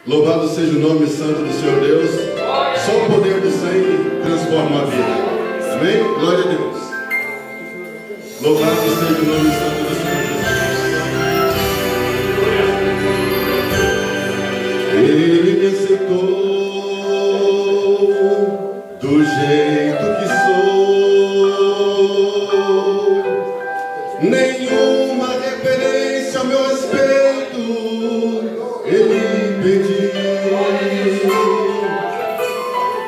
Louvado seja o nome santo do Senhor Deus. Só o poder do sangue transforma a vida. Amém? Glória a Deus. Louvado seja o nome santo do Senhor Jesus. Ele me aceitou do jeito que sou. Nenhuma referência ao meu respeito ele pediu.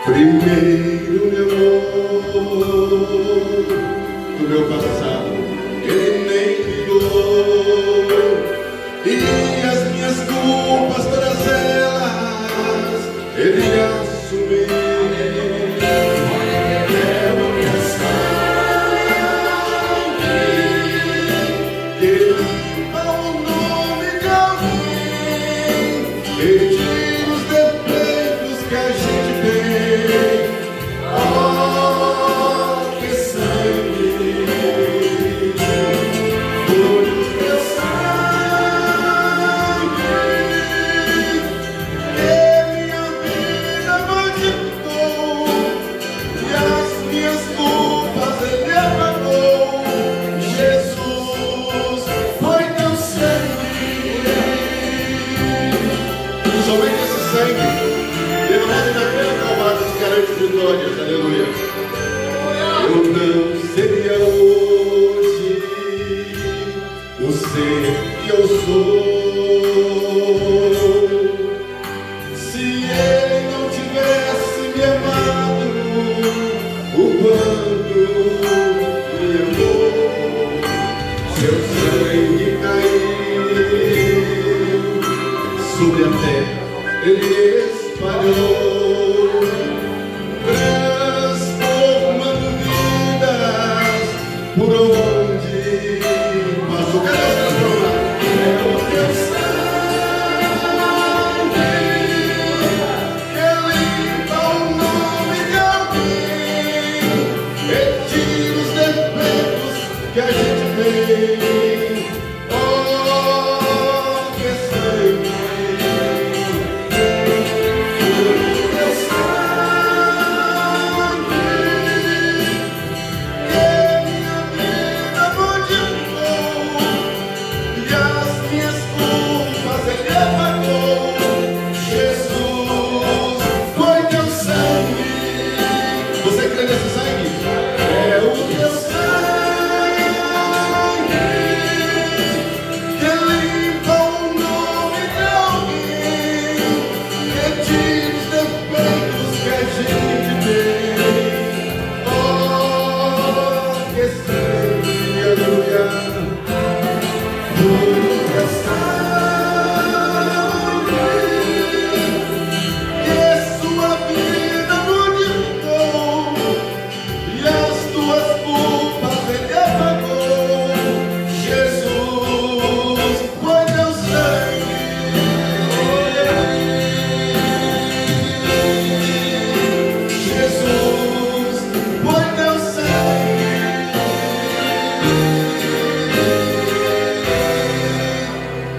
Primeiro me amou. Do meu passado ele nem criou. E as minhas culpas, todas elas ele assumiu. Somente esse sangue derramado naquela calvário nos garante vitórias, aleluia. Eu não seria hoje o ser que eu sou se ele não tivesse me amado o quanto me amou. Seu sangue caiu sobre a terra, ele espalhou, transformando vidas por onde passou. Quero transformar. É o teu sangue que limpa o nome de alguém, retira os defeitos que a gente tem.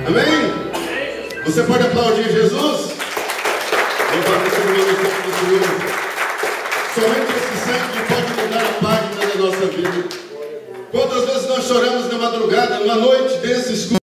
Amém? Você pode aplaudir Jesus? Louvado seja o nome do Senhor. Somente esse sangue pode mudar a página da nossa vida. Quantas vezes nós choramos na madrugada, numa noite desse escuro?